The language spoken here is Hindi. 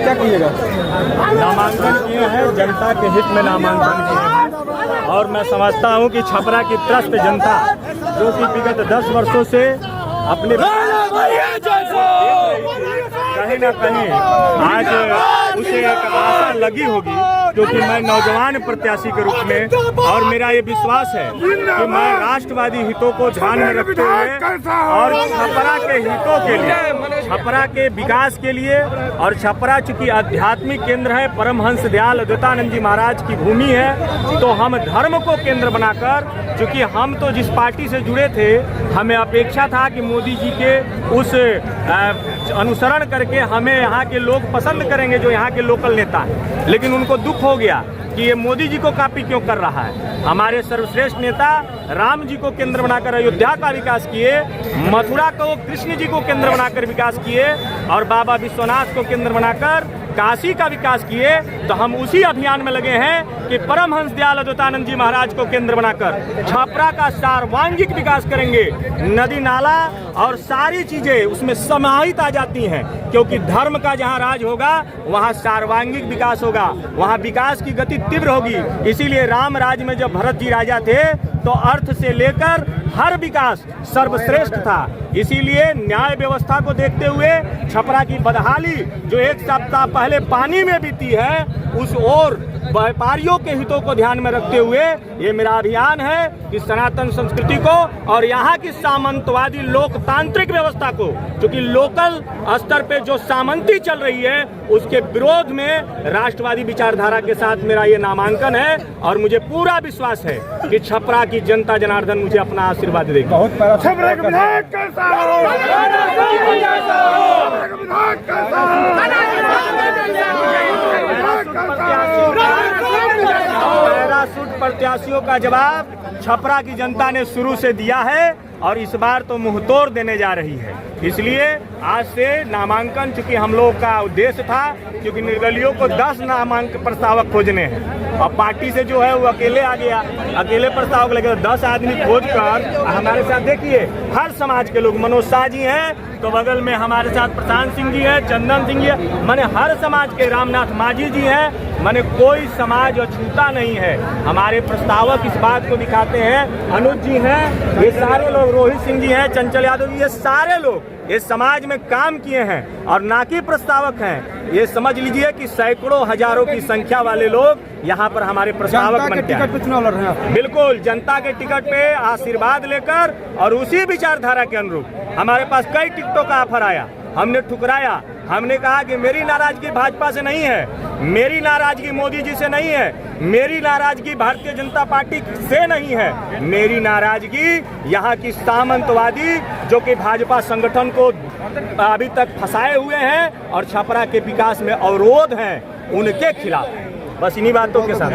क्या कहिएगा? नामांकन किए हैं, जनता के हित में नामांकन किए हैं और मैं समझता हूं कि छपरा की त्रस्त जनता जो कि विगत 10 वर्षों से अपने कहीं ना कहीं आज उसे एक आशा लगी होगी, क्योंकि मैं नौजवान प्रत्याशी के रूप में और मेरा ये विश्वास है कि मैं राष्ट्रवादी हितों को ध्यान में रखते हुए और छपरा के हितों के लिए, छपरा के विकास के लिए, और छपरा चूंकि आध्यात्मिक केंद्र है, परमहंस दयाल अद्वैतानंद जी महाराज की भूमि है, तो हम धर्म को केंद्र बनाकर, चूंकि हम तो जिस पार्टी से जुड़े थे, हमें अपेक्षा था कि मोदी जी के उस अनुसरण करके हमें यहाँ के लोग पसंद करेंगे जो यहाँ के लोकल नेता हैं, लेकिन उनको दुख हो गया कि ये मोदी जी को कॉपी क्यों कर रहा है। हमारे सर्वश्रेष्ठ नेता राम जी को केंद्र बनाकर अयोध्या का विकास किए, मथुरा को कृष्ण जी को केंद्र बनाकर विकास किए और बाबा विश्वनाथ को केंद्र बनाकर काशी का विकास किए। तो हम उसी अभियान में लगे हैं कि परमहंस दयाल अद्वैतानंद जी महाराज को केंद्र बनाकर छपरा का सर्वांगीण विकास करेंगे। नदी नाला और सारी चीजें उसमें समाहित आ जाती हैं, क्योंकि धर्म का जहां राज होगा वहां सर्वांगीण विकास होगा, वहां विकास की गति तीव्र होगी। इसीलिए राम राज्य में जब भरत जी राजा थे तो अर्थ से लेकर हर विकास सर्वश्रेष्ठ था। इसीलिए न्याय व्यवस्था को देखते हुए छपरा की बदहाली जो एक सप्ताह पहले पानी में बीती है, उस ओर व्यापारियों के हितों को ध्यान में रखते हुए ये मेरा अभियान है कि सनातन संस्कृति को और यहाँ की सामंतवादी लोकतांत्रिक व्यवस्था को, क्योंकि लोकल स्तर पे जो सामंती चल रही है, उसके विरोध में राष्ट्रवादी विचारधारा के साथ मेरा ये नामांकन है और मुझे पूरा विश्वास है कि छपरा की जनता जनार्दन मुझे अपना आशीर्वाद देगी। पैराशूट प्रत्याशियों का जवाब छपरा की जनता ने शुरू से दिया है और इस बार तो मुंहतोड़ देने जा रही है। इसलिए आज से नामांकन, चूंकि हम लोग का उद्देश्य था, क्योंकि निर्दलियों को 10 नामांकन प्रस्तावक खोजने हैं, अब पार्टी से जो है वो अकेले आ गया, अकेले प्रस्तावक लगे 10 आदमी खोज कर हमारे साथ देखिए हर समाज के लोग, मनोज शाह जी हैं तो बगल में हमारे साथ प्रशांत सिंह जी हैं, चंदन सिंह जी है, माने हर समाज के, रामनाथ माझी जी हैं, माने कोई समाज अछूता नहीं है। हमारे प्रस्तावक इस बात को दिखाते हैं, अनुज जी हैं, ये सारे लोग, रोहित सिंह जी हैं, चंचल यादव जी, ये सारे लोग इस समाज में काम किए हैं और ना कि प्रस्तावक हैं। ये समझ लीजिए कि सैकड़ों हजारों की संख्या वाले लोग यहाँ पर हमारे प्रस्तावक बनते हैं। चुनाव लड़ रहे हैं, बिल्कुल जनता के टिकट पे आशीर्वाद लेकर और उसी विचारधारा के अनुरूप हमारे पास कई टिकटों का ऑफर आया, हमने ठुकराया। हमने कहा कि मेरी नाराजगी भाजपा से नहीं है, मेरी नाराजगी मोदी जी से नहीं है, मेरी नाराजगी भारतीय जनता पार्टी से नहीं है, मेरी नाराजगी यहाँ की सामंतवादी जो कि भाजपा संगठन को अभी तक फंसाए हुए हैं और छपरा के विकास में अवरोध हैं, उनके खिलाफ। बस इन्हीं बातों के साथ